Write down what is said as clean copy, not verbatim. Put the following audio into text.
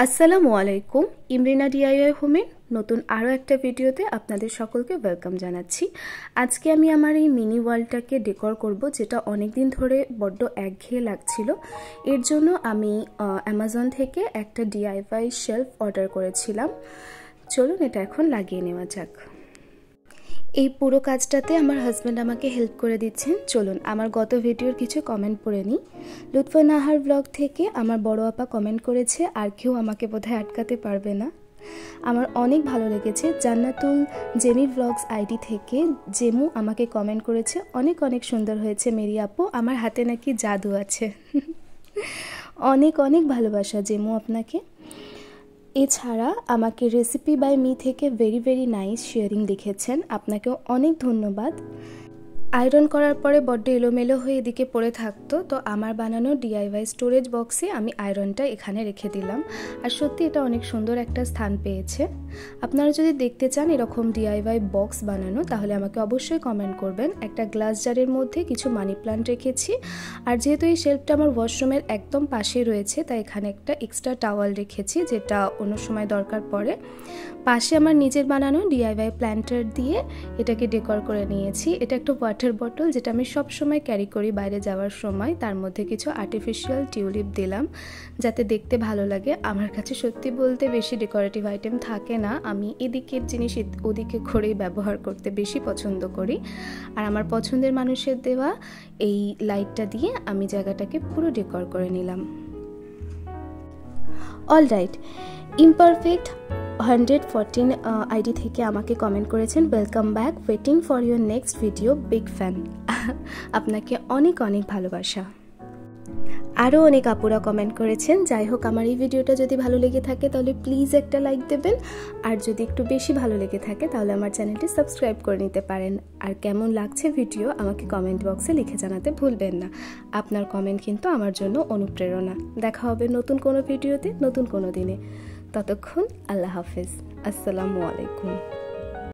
আসসালামু আলাইকুম। ইমরিনা ডিআইওয়াই হোমের নতুন আরও একটা ভিডিওতে আপনাদের সকলকে ওয়েলকাম জানাচ্ছি। আজকে আমি আমার এই মিনি ওয়ালটাকে ডেকোর করব, যেটা অনেক দিন ধরে বড্ড একঘেয়ে লাগছিল। এর জন্য আমি অ্যামাজন থেকে একটা ডিআইওয়াই শেলফ অর্ডার করেছিলাম। চলুন এটা এখন লাগিয়ে নেওয়া যাক। এই পুরো কাজটাতে আমার হাজব্যান্ড আমাকে হেল্প করে দিচ্ছেন। চলুন আমার গত ভিডিওর কিছু কমেন্ট পড়ে নিই। লুৎফা নাহার ব্লগ থেকে আমার বড় আপা কমেন্ট করেছে, আর কেউ আমাকে বোধহয় আটকাতে পারবে না। আমার অনেক ভালো লেগেছে। জান্নাতুল জেমি ব্লগস আইডি থেকে জেমু আমাকে কমেন্ট করেছে, অনেক অনেক সুন্দর হয়েছে মেরি আপু, আমার হাতে নাকি জাদু আছে। অনেক অনেক ভালোবাসা জেমু আপনাকে। এছাড়া আমাকে রেসিপি বাই মি থেকে ভেরি ভেরি নাইস শেয়ারিং লিখেছেন, আপনাকেও অনেক ধন্যবাদ। আয়রন করার পরে বড্ড এলোমেলো হয়ে এদিকে পড়ে থাকতো, তো আমার বানানো ডিআইওয়াই স্টোরেজ বক্সে আমি আয়রনটা এখানে রেখে দিলাম, আর সত্যি এটা অনেক সুন্দর একটা স্থান পেয়েছে। আপনারা যদি দেখতে চান এরকম ডিআইওয়াই বক্স বানানো, তাহলে আমাকে অবশ্যই কমেন্ট করবেন। একটা গ্লাস জারের মধ্যে কিছু মানি প্লান্ট রেখেছি, আর যেহেতু এই শেলফটা আমার ওয়াশরুমের একদম পাশে রয়েছে, তাই এখানে একটা এক্সট্রা টাওয়াল রেখেছি, যেটা অন্য সময় দরকার পড়ে। পাশে আমার নিজের বানানো ডিআইওয়াই প্ল্যান্টার দিয়ে এটাকে ডেকোর করে নিয়েছি। এটা একটা ওয়াটার বটল, যেটা আমি সব সময় ক্যারি করি বাইরে যাওয়ার সময়। তার মধ্যে কিছু আর্টিফিশিয়াল টিউলিপ দিলাম, যাতে দেখতে ভালো লাগে। আমার কাছে সত্যি বলতে বেশি ডেকোরেটিভ আইটেম থাকে না, আমি এদিকের জিনিস ওদিকে ঘুরেই ব্যবহার করতে বেশি পছন্দ করি। আর আমার পছন্দের মানুষের দেওয়া এই লাইটটা দিয়ে আমি জায়গাটাকে পুরো ডেকোর করে নিলাম। অলরাইট, ইমপারফেক্ট 114 আইডি থেকে আমাকে কমেন্ট করেছেন, welcome back, waiting for your next video, big fan. আপনাকে অনেক অনেক ভালোবাসা। আরও অনেক আপুরা কমেন্ট করেছেন। যাই হোক, আমার এই ভিডিওটা যদি ভালো লেগে থাকে তাহলে প্লিজ একটা লাইক দেবেন, আর যদি একটু বেশি ভালো লেগে থাকে তাহলে আমার চ্যানেলটি সাবস্ক্রাইব করে নিতে পারেন। আর কেমন লাগছে ভিডিও আমাকে কমেন্ট বক্সে লিখে জানাতে ভুলবেন না। আপনার কমেন্ট কিন্তু আমার জন্য অনুপ্রেরণা। দেখা হবে নতুন কোনো ভিডিওতে নতুন কোনো দিনে। ততক্ষণ আল্লাহ হাফেজ, আসসালামু আলাইকুম।